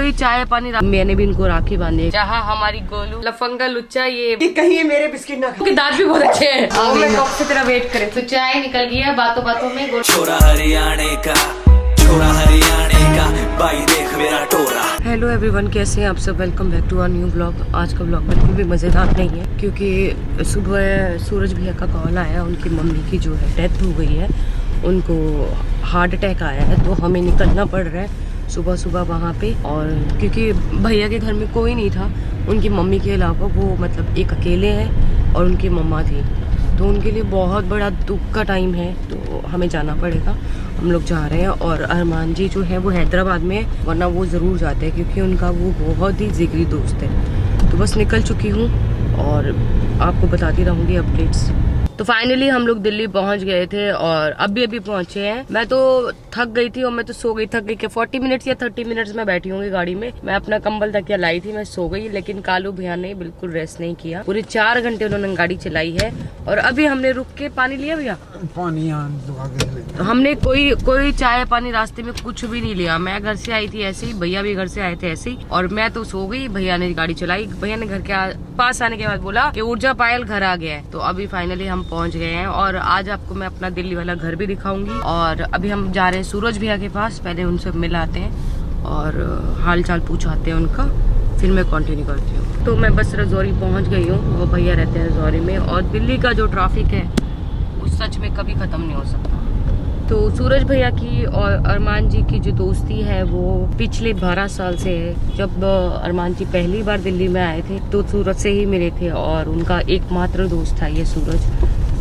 कोई चाय पानी मैंने भी इनको राखी बांधी। जहाँ हमारी गोलू लफंगा लुच्चा ये कहीं मेरे बिस्किट ना के दांत भी बहुत अच्छे हैं। कब से तेरा वेट करे तो चाय निकल गई है बातों बातों में। छोरा हरियाणे का, छोरा हरियाणे का, भाई देख मेरा टोरा। हेलो एवरीवन, कैसे हैं आप सब। Welcome back to our new blog. आज का ब्लॉग बिल्कुल भी मज़ेदार नहीं है क्योंकि सुबह सूरज भैया का कॉल आया। उनकी मम्मी की जो है डेथ हो गई है, उनको हार्ट अटैक आया है, तो हमें निकलना पड़ रहा है सुबह सुबह वहाँ पे। और क्योंकि भैया के घर में कोई नहीं था उनकी मम्मी के अलावा, वो मतलब एक अकेले हैं और उनकी मम्मा थी, तो उनके लिए बहुत बड़ा दुख का टाइम है, तो हमें जाना पड़ेगा। हम लोग जा रहे हैं और अरमान जी जो है वो हैदराबाद में है, वरना वो ज़रूर जाते हैं क्योंकि उनका वो बहुत ही जिगरी दोस्त है। तो बस निकल चुकी हूँ और आपको बताती रहूँगी अपडेट्स। तो फाइनली हम लोग दिल्ली पहुंच गए थे और अभी पहुंचे हैं। मैं तो थक गई थी और मैं तो सो गई। थक गई कि 40 मिनट्स या 30 मिनट्स में बैठी होंगी गाड़ी में। मैं अपना कंबल तकिया लाई थी, मैं सो गई, लेकिन कालू भैया ने बिल्कुल रेस्ट नहीं किया। पूरे 4 घंटे उन्होंने गाड़ी चलाई है। और अभी हमने रुक के पानी लिया भैया, पानी हमने कोई चाय पानी रास्ते में कुछ भी नहीं लिया। मैं घर से आई थी ऐसे ही, भैया भी घर से आए थे ऐसे ही, और मैं तो सो गई। भैया ने गाड़ी चलाई। भैया ने घर के पास आने के बाद बोला कि ऊर्जा पायल घर आ गया है। तो अभी फाइनली हम पहुंच गए हैं और आज आपको मैं अपना दिल्ली वाला घर भी दिखाऊंगी। और अभी हम जा रहे हैं सूरज भैया के पास, पहले उनसे मिलाते हैं और हाल चाल पूछाते हैं उनका, फिर मैं कंटिन्यू करती हूँ। तो मैं बस रजौरी पहुंच गई हूँ, वो भैया रहते हैं रजौरी में। और दिल्ली का जो ट्रैफिक है वो सच में कभी खत्म नहीं हो सकता। तो सूरज भैया की और अरमान जी की जो दोस्ती है वो पिछले 12 साल से है। जब अरमान जी पहली बार दिल्ली में आए थे तो सूरज से ही मिले थे और उनका एकमात्र दोस्त था ये सूरज,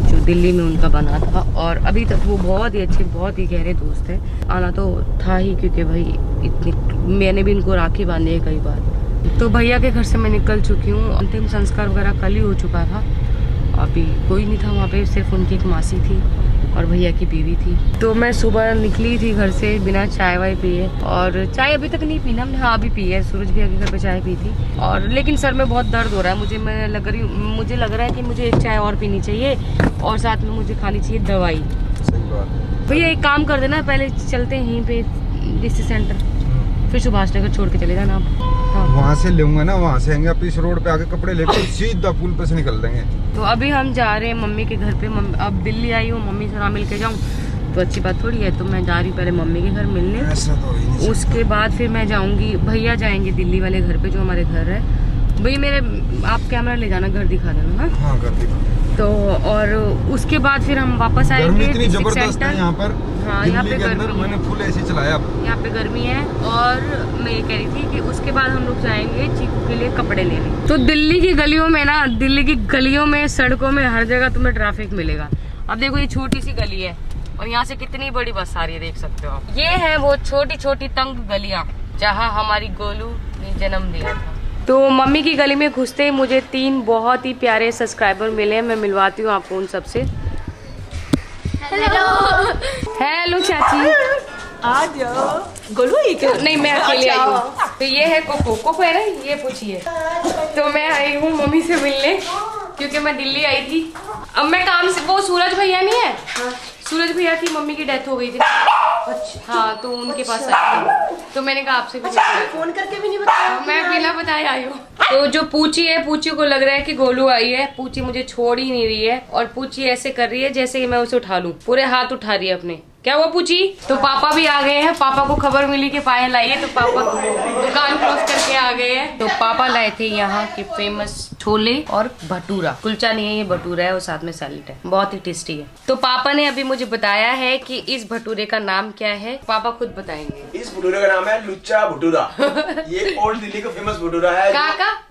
जो दिल्ली में उनका बना था। और अभी तक वो बहुत ही अच्छे, बहुत ही गहरे दोस्त हैं। आना तो था ही क्योंकि भाई इतनी मैंने भी इनको राखी बांधी है कई बार। तो भैया के घर से मैं निकल चुकी हूँ। अंतिम संस्कार वगैरह कल ही हो चुका था। अभी कोई नहीं था वहाँ पे, सिर्फ उनकी एक मासी थी और भैया की बीवी थी। तो मैं सुबह निकली थी घर से बिना चाय वाय पिए, और चाय अभी तक नहीं पीना हमने। हाँ अभी पी है, सूरज भैया के घर पे चाय पी थी। और लेकिन सर में बहुत दर्द हो रहा है मुझे लग रहा है कि मुझे एक चाय और पीनी चाहिए और साथ में मुझे खानी चाहिए दवाई। सही बात। भैया एक काम कर देना, पहले चलते हैं यहीं पे डीसी सेंटर, फिर सुभाष नगर छोड़ के चले जाना आप। हाँ। वहाँ से लूंगा ना, वहाँ से आएंगे आप इस रोड पे आके कपड़े लेकर सीधा पुल पे से निकल देंगे। तो अभी हम जा रहे हैं मम्मी के घर पे। अब दिल्ली आई हूँ, मम्मी से ना मिल के जाऊँ तो अच्छी बात थोड़ी है। तो मैं जा रही हूँ पहले मम्मी के घर मिलने, ऐसा तो ही नहीं। उसके बाद फिर मैं जाऊँगी, भैया जाएंगे दिल्ली वाले घर पे जो हमारे घर है। भाई मेरे आप कैमरा ले जाना, घर दिखा देना। हाँ कर दिखा। तो और उसके बाद फिर हम वापस आएंगे। इतनी जबरदस्त है यहाँ पर। हाँ यहाँ पे गर्मी, मैंने फुल एसी चलाया। यहाँ पे गर्मी है। और मैं ये कह रही थी कि उसके बाद हम लोग जाएंगे चीकू के लिए कपड़े लेने। तो दिल्ली की गलियों में ना, दिल्ली की गलियों में, सड़कों में, हर जगह तुम्हें ट्रैफिक मिलेगा। अब देखो ये छोटी सी गली है और यहाँ से कितनी बड़ी बस आ रही है, देख सकते हो आप। ये है वो छोटी छोटी तंग गलियाँ जहाँ हमारी गोलू ने जन्म दिया था। तो मम्मी की गली में घुसते ही मुझे 3 बहुत ही प्यारे सब्सक्राइबर मिले। मैं मिलवाती हूँ आपको उन सबसे। हेलो चाची, आ जाओ। गोलू ही क्यों? नहीं मैं अकेले आई हूँ। तो ये है कोको है ना, ये पूछिए। तो मैं आई हूँ मम्मी से मिलने क्योंकि मैं दिल्ली आई थी। अब मैं काम से, वो सूरज भैया नहीं है, सूरज भैया की मम्मी की डेथ हो गई थी। अच्छा। हाँ तो उनके पास आई थी, तो मैंने कहा आपसे भी फोन करके भी नहीं बताया। मैं बिना बताए आई हूँ। तो जो पूची है, पूची को लग रहा है कि गोलू आई है। पूची मुझे छोड़ ही नहीं रही है और पूची ऐसे कर रही है जैसे कि मैं उसे उठा लूं। पूरे हाथ उठा रही है अपने। क्या हुआ पूची? तो पापा भी आ गए हैं। पापा को खबर मिली कि पायल आई है तो पापा दुकान क्लोज करके आ गए हैं। तो पापा लाए थे यहाँ के फेमस छोले और भटूरा। कुलचा नहीं है ये, भटूरा है और साथ में सैलेड है, बहुत ही टेस्टी है। तो पापा ने अभी मुझे बताया है कि इस भटूरे का नाम क्या है, पापा खुद बताएंगे। इस भटूरे का नाम है लुच्चा भटूरा। ये ओल्ड दिल्ली का फेमस भटूरा है।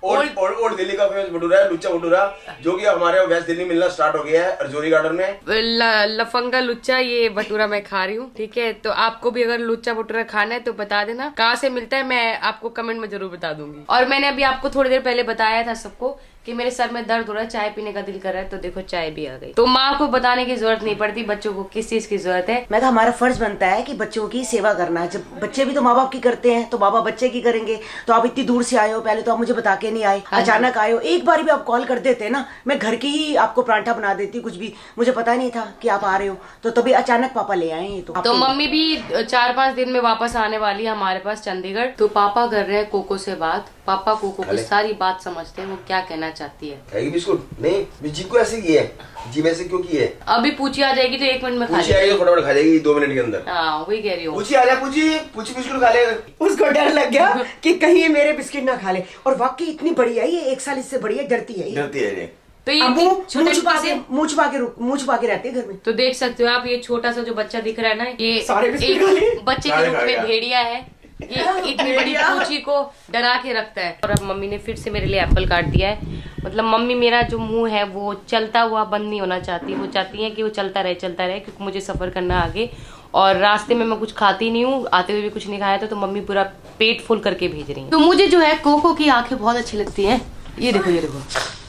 ओल्ड दिल्ली का फेमस भटूरा है लुच्चा भटूरा, जो कि हमारे वेस्ट दिल्ली मिलना स्टार्ट हो गया है रजौरी गार्डन में। लफंगा लुच्चा ये भटूरा मैं खा रही हूँ, ठीक है। तो आपको भी अगर लुच्चा भटूरा खाना है तो बता देना कहाँ से मिलता है, मैं आपको कमेंट में जरूर बता दूंगी। और मैंने अभी आपको थोड़ी देर पहले बताया था सबको कि मेरे सर में दर्द हो रहा है, चाय पीने का दिल कर रहा है, तो देखो चाय भी आ गई। तो माँ को बताने की जरूरत नहीं पड़ती बच्चों को किस चीज की जरूरत है। मैं तो हमारा फर्ज बनता है कि बच्चों की सेवा करना। जब बच्चे भी तो माँ बाप की करते हैं तो माँ बाप बच्चे की करेंगे। तो आप इतनी दूर से आए हो, पहले तो आप मुझे बता के नहीं आए, अचानक आए हो। एक बार भी आप कॉल कर देते ना, मैं घर की ही आपको परांठा बना देती, कुछ भी। मुझे पता नहीं था कि आप आ रहे हो, तो तभी अचानक पापा ले आए हैं। तो मम्मी भी 4-5 दिन में वापस आने वाली है हमारे पास चंडीगढ़। तो पापा कर रहे हैं कोको से बात। पापा कोको की सारी बात समझते हैं, वो क्या कहना चाहती है। खाएगी बिस्कुट? नहीं, जी को ऐसे की है, जी वैसे क्यों की है? अभी पूछी आ जाएगी तो 1 मिनट में खा पूछी आएगी, फटाफट खा जाएगी 2 मिनट के अंदर। हाँ वही कह रही हूँ। पूछी आ जा, पूछी बिस्कुट खा लेगा। उसको डर लग गया कि कहीं ये मेरे बिस्किट ना खा ले। और वाकई इतनी बड़ी है ये, 1 साल इससे बड़ी है, डरती है ये। डरती है ये। तो ये अब वो छोटे मुंह छुपा के रहती है घर में। तो देख सकते हो आप, ये छोटा सा जो बच्चा दिख रहा है ना, ये सारे बिस्किट खा लिए। बच्चे के रूप में भेड़िया है। ये इतनी बड़ी पूंछी को डरा के रखता है। और अब मम्मी ने फिर से मेरे लिए एप्पल काट दिया है। मतलब मम्मी मेरा जो मुंह है वो चलता हुआ बंद नहीं होना चाहती, वो चाहती है कि वो चलता रहे क्योंकि मुझे सफर करना है आगे। और रास्ते में मैं कुछ खाती नहीं हूँ, आते हुए भी कुछ नहीं खाया था, तो मम्मी पूरा पेट फुल करके भेज रही है। तो मुझे जो है कोको की आंखें बहुत अच्छी लगती है। ये देखो ये देखो,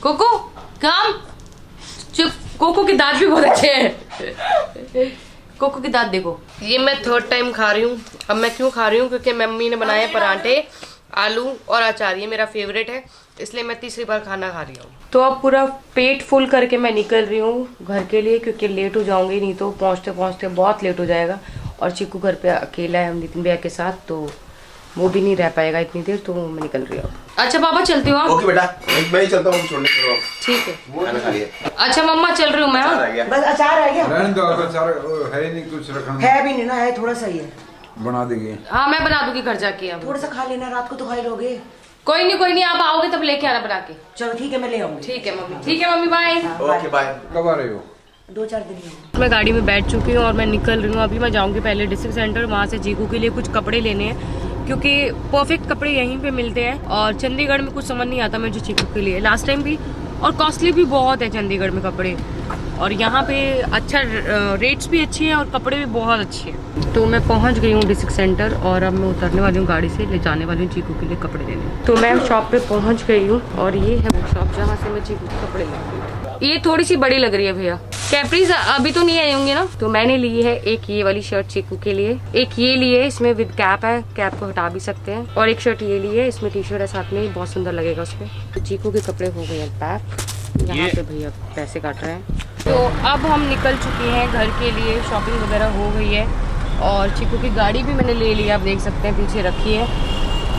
कोको काम चुप। कोको के दांत भी बहुत अच्छे हैं। कोको के दांत देखो। ये मैं 3rd टाइम खा रही हूँ। अब मैं क्यों खा रही हूँ? क्योंकि मम्मी ने बनाए परांठे, आलू और अचार, ये मेरा फेवरेट है, इसलिए मैं तीसरी बार खाना खा रही हूँ। तो अब पूरा पेट फुल करके मैं निकल रही हूँ घर के लिए, क्योंकि लेट हो जाऊंगी, नहीं तो पहुँचते पहुँचते बहुत लेट हो जाएगा। और चिक्कू घर पे अकेला है नितिन भैया के साथ, तो वो भी नहीं रह पाएगा इतनी देर, तो मैं निकल रही हूँ। अच्छा पापा चलते हो आप? ओके बेटा, मैं ही चलता हूँ छोड़ने के लिए। ठीक है। खाना खा लिया। अच्छा मम्मा चल रही हूँ मैं। बस अचार आ गया, रहने दो, अचार है ही नहीं कुछ रखना। है भी नहीं ना, है थोड़ा सा ही है। बना देंगे। हाँ मैं बना दूंगी घर जाके। अब थोड़ा सा खा लेना, रात को तो खा ही लोगे। कोई नहीं, आप आओगे तब लेके आना बना के। चलो ठीक है, मैं ले आऊंगी। ठीक है मम्मी बाय। Okay bye. कब आ रहे हो? 2-4 दिन ही। मैं गाड़ी में बैठ चुकी हूँ और मैं निकल रही हूँ। अभी मैं जाऊँगी पहले डिस्ट्रिक्ट सेंटर, वहाँ से चीकू के लिए कुछ कपड़े लेने हैं, क्योंकि परफेक्ट कपड़े यहीं पे मिलते हैं। और चंडीगढ़ में कुछ समझ नहीं आता मुझे चीकू के लिए, लास्ट टाइम भी। और कॉस्टली भी बहुत है चंडीगढ़ में कपड़े, और यहाँ पे अच्छा रेट्स भी अच्छे हैं और कपड़े भी बहुत अच्छे हैं। तो मैं पहुँच गई हूँ डिस्ट्रिक्ट सेंटर, और अब मैं उतरने वाली हूँ गाड़ी से, ले जाने वाली हूँ चीकू के लिए कपड़े लेने। तो मैं शॉप पे पहुँच गई हूँ, और ये है वो शॉप जहाँ से मैं चीकू के कपड़े लूँगी। ये थोड़ी सी बड़ी लग रही है भैया। कैप्रीज अभी तो नहीं आए होंगे ना। तो मैंने ली है एक ये वाली शर्ट चीकू के लिए, एक ये ली है, इसमें विद कैप है, कैप को हटा भी सकते हैं, और एक शर्ट ये ली है, इसमें टी शर्ट है साथ में, बहुत सुंदर लगेगा उसमें। तो चीकू के कपड़े हो गए हैं पैक। यहाँ पे भैया पैसे काट रहे हैं। तो अब हम निकल चुके हैं घर के लिए, शॉपिंग वगैरह हो गई है, और चीकू की गाड़ी भी मैंने ले लिया, आप देख सकते हैं पीछे रखी है।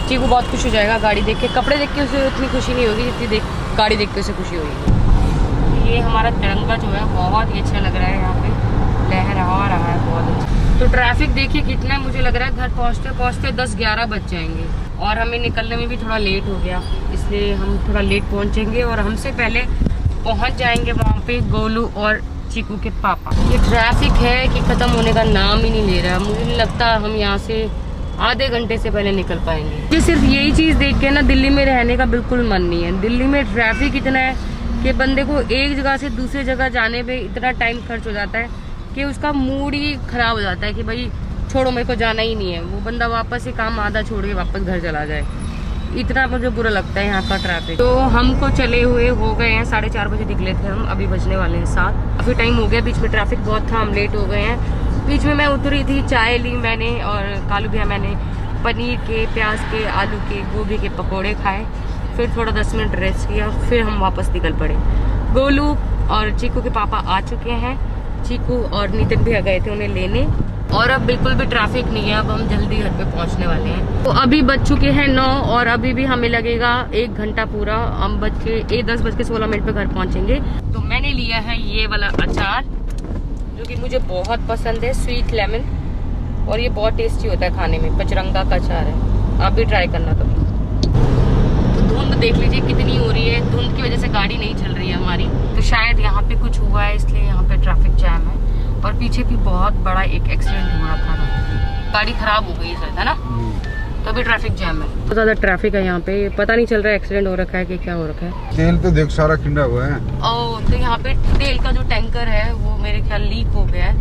चीकू बहुत खुश हो जाएगा गाड़ी देख के। कपड़े देख के उसे उतनी खुशी नहीं होगी जितनी गाड़ी देख के उसे खुशी होगी। ये हमारा तिरंगा जो है बहुत ही अच्छा लग रहा है, यहाँ पे लहरा रहा है बहुत अच्छा। तो ट्रैफिक देखिए कितना है, मुझे लग रहा है घर पहुँचते पहुँचते 10-11 बज जाएंगे, और हमें निकलने में भी थोड़ा लेट हो गया, इसलिए हम थोड़ा लेट पहुँचेंगे। और हमसे पहले पहुँच जाएंगे वहाँ पे गोलू और चीकू के पापा। ये ट्रैफिक है कि ख़त्म होने का नाम ही नहीं ले रहा। मुझे नहीं लगता हम यहाँ से आधे घंटे से पहले निकल पाएंगे। ये सिर्फ यही चीज़ देख के ना दिल्ली में रहने का बिल्कुल मन नहीं है। दिल्ली में ट्रैफिक इतना है कि बंदे को एक जगह से दूसरी जगह जाने पे इतना टाइम खर्च हो जाता है कि उसका मूड ही खराब हो जाता है कि भाई छोड़ो मेरे को जाना ही नहीं है। वो बंदा वापस से काम आधा छोड़ के वापस घर चला जाए, इतना मुझे बुरा लगता है यहाँ का ट्रैफिक। तो हमको चले हुए हो गए हैं 4:30 बजे निकले थे हम, अभी बजने वाले हैं 7। काफ़ी टाइम हो गया, बीच में ट्रैफिक बहुत था, हम लेट हो गए हैं। बीच में मैं उतरी थी, चाय ली मैंने, और कालू भैया मैंने पनीर के, प्याज के, आलू के, गोभी के पकौड़े खाए, फिर थोड़ा 10 मिनट रेस्ट किया, फिर हम वापस निकल पड़े। गोलू और चीकू के पापा आ चुके हैं, चीकू और नितिन भी आ गए थे उन्हें लेने, और अब बिल्कुल भी ट्रैफिक नहीं है। अब हम जल्दी घर पे पहुंचने वाले हैं। तो अभी बज चुके हैं 9, और अभी भी हमें लगेगा 1 घंटा पूरा। हम 10:16 पे घर पहुंचेंगे। तो मैंने लिया है ये वाला अचार, जो कि मुझे बहुत पसंद है, स्वीट लेमन, और ये बहुत टेस्टी होता है खाने में। पचरंगा का अचार है, आप भी ट्राई करना कभी। धुंध देख लीजिए कितनी हो रही है, धुंध की वजह से गाड़ी नहीं चल रही है हमारी। तो शायद यहाँ पे कुछ हुआ है, इसलिए यहाँ पे ट्रैफिक जैम है। और पीछे भी बहुत बड़ा एक एक्सीडेंट हो रखा था, गाड़ी खराब हो गई है ना, तभी ट्रैफिक जैम है। तो ज्यादा ट्रैफिक है यहाँ पे, पता नहीं चल रहा है एक्सीडेंट हो रखा है कि क्या हो रखा है। तेल तो देख सारा खिंडा हुआ है। तो यहाँ पे तेल का जो टैंकर है वो मेरे ख्याल लीक हो गया है,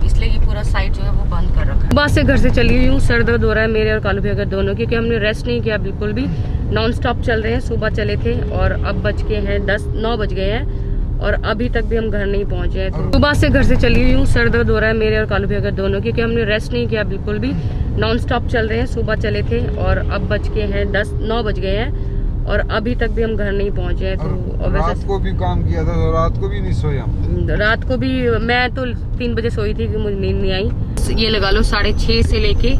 इसलिए इसलिए ये पूरा साइड जो है वो बंद कर रखा है। बस से घर से चली हुई हूँ, सर दर्द हो रहा है मेरे और कालू भैया दोनों, क्योंकि हमने रेस्ट नहीं किया बिल्कुल भी। नॉन स्टॉप चल रहे हैं, सुबह चले थे और अब बज के हैं 9 बज गए हैं और अभी तक भी हम घर नहीं पहुंचे हैं। तो सुबह से घर से चली हुई हूँ, सर दर्द हो रहा है मेरे और कालू भैया दोनों, क्योंकि हमने रेस्ट नहीं किया बिल्कुल भी। नॉन स्टॉप चल रहे हैं, सुबह चले थे और अब बज के हैं 9 बज गए हैं और अभी तक भी हम घर नहीं पहुंचे हैं। तो रात को भी काम किया था, तो रात को भी नहीं सोए हम। रात को भी मैं तो 3 बजे सोई थी कि मुझे नींद नहीं आई। ये लगा लो 6:30 से लेके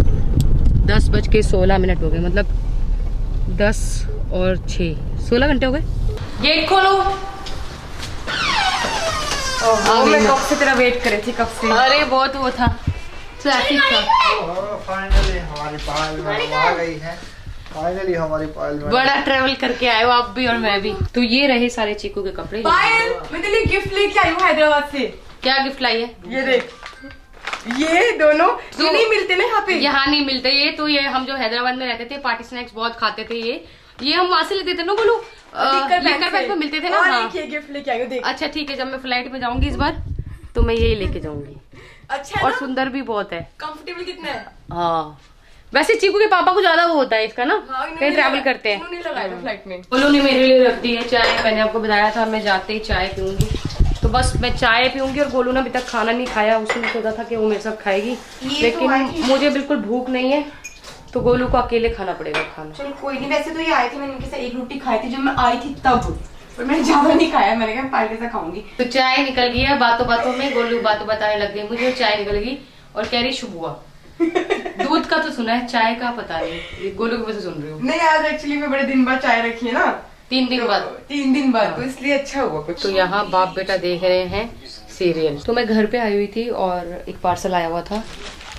10:16 हो गए, मतलब 10 और 6 16 घंटे हो गए। गेट खोलो। मैं कब से तेरा वेट कर रही थी, कब से। अरे बहुत वो था, ट्रैफिक था। फाइनली हमारी पायल आ गई है। फाइनली हमारी पायल बड़ा ट्रेवल करके आए हो आप भी और मैं भी। तो ये रहे सारे चीकू के कपड़े। पायल, मैं तेरे लिए गिफ्ट लेके आई हूँ हैदराबाद से। क्या गिफ्ट लाई है? ये देख, ये दोनों तो ये नहीं मिलते ना यहाँ पे। यहाँ नहीं मिलते ये। तो ये हम जो हैदराबाद में रहते थे, पार्टी स्नैक्स बहुत खाते थे। ये हम वहाँ से लेते थे ना बोलो, लिकर बैंक में मिलते थे ना। और हाँ। एक ये गिफ्ट लेके आई हूँ, देख। अच्छा ठीक है, जब मैं फ्लाइट में जाऊंगी इस बार तो मैं यही लेके जाऊंगी। अच्छा और ना? सुंदर भी बहुत है। कंफर्टेबल कितना है? हाँ, वैसे चीकू के पापा को ज्यादा वो होता है इसका ना, हाँ, इन्होंने कहीं ट्रैवल लगाया- करते हैं। इन्होंने लगाया था फ्लाइट में। बोलो ने मेरे लिए रख दी है चाय। मैंने आपको बताया था मैं जाते ही चाय पीऊंगी, तो बस मैं चाय पीऊंगी। और गोलू ने अभी तक खाना नहीं खाया, उसने सोचा था कि वो मेरे साथ खाएगी, लेकिन मुझे बिल्कुल भूख नहीं है, तो गोलू को अकेले खाना पड़ेगा खाना। चलो कोई नहीं, वैसे तो ये आए थे, मैंने इनके साथ एक रोटी खाई थी जब मैं आई थी तब, पर मैंने ज्यादा नहीं खाया। मैंने कहा पायल के साथ खाऊंगी। तो चाय निकल गई है, बातों बातों में गोलू बातों बताने लग गई मुझे, चाय निकल गई और कह रही शुभ हुआ। दूध का तो सुना है, चाय का पता नहीं, ये गोलू की वजह से सुन रही हूँ। नहीं, आज एक्चुअली मैं बड़े दिन बाद चाय रखी है ना, 3 दिन बाद। 3 दिन बाद, तो इसलिए अच्छा हुआ कुछ। तो यहाँ बाप बेटा देख रहे हैं सीरियल। तो मैं घर पे आई हुई थी और एक पार्सल आया हुआ था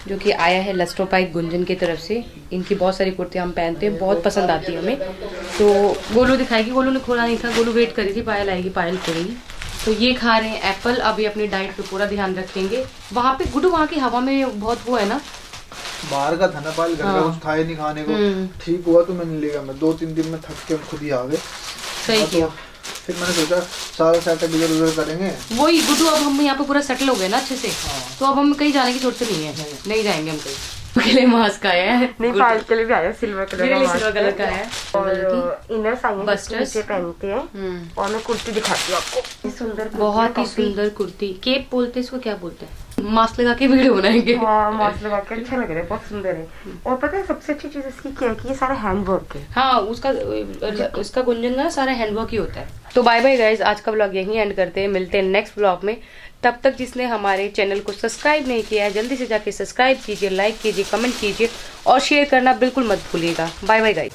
जो कि आया है लस्टो पाइक गुंजन की तरफ से। इनकी बहुत सारी कुर्तियाँ हम पहनते हैं, बहुत पसंद आती है हमें। तो गोलू दिखाएगी, गोलू ने खोला नहीं था, गोलू वेट करी थी पायल आएगी, पायल खोलेगी। तो ये खा रहे हैं एप्पल। अभी अपनी डाइट पे पूरा ध्यान रखेंगे। वहाँ पे गुड्डू, वहाँ की हवा में बहुत वो है ना, बाहर का था ना पायल, घर का कुछ था ही नहीं खाने को। ठीक हुआ तो मैंने लिया। मैं 2-3 दिन में थक के खुद ही आ गए। सही किया। फिर मैंने सोचा सारा सेटअप इधर उधर करेंगे। वही गुड्डू, अब हम यहाँ पे पूरा सेटल हो गए ना अच्छे से, तो अब हम कहीं जाने की जरूरत नहीं है, नहीं जाएंगे हम कहीं। के लिए मास्क आया है, नहीं, पायल के लिए भी आया सिल्वर कलर मेरे का लिए मास्क सिल्वर कलर का है। और इनर्स आई हैं, बस्टर्स। नीचे पहनते हैं। और मैं कुर्ती दिखाती हूँ आपको, ये सुंदर कुर्ती बहुत है, ही काफी। सुंदर कुर्ती। केप बोलते हैं इसको, क्या बोलते हैं? मास्क लगा के वीडियो बनाएंगे। हाँ, मास्क लगा के अच्छा लग रहा है, बहुत सुंदर है। और पता है सबसे अच्छी चीज इसकी क्या है कि ये सारा हैंड वर्क है। हाँ, उसका गुंजन का सारा हैंडवर्क ही होता है। तो बाय बाय गाइज, आज का व्लॉग यहीं एंड करते हैं, मिलते हैं नेक्स्ट व्लॉग में। तब तक जिसने हमारे चैनल को सब्सक्राइब नहीं किया है, जल्दी से जाके सब्सक्राइब कीजिए, लाइक कीजिए, कमेंट कीजिए और शेयर करना बिल्कुल मत भूलिएगा। Bye bye guys.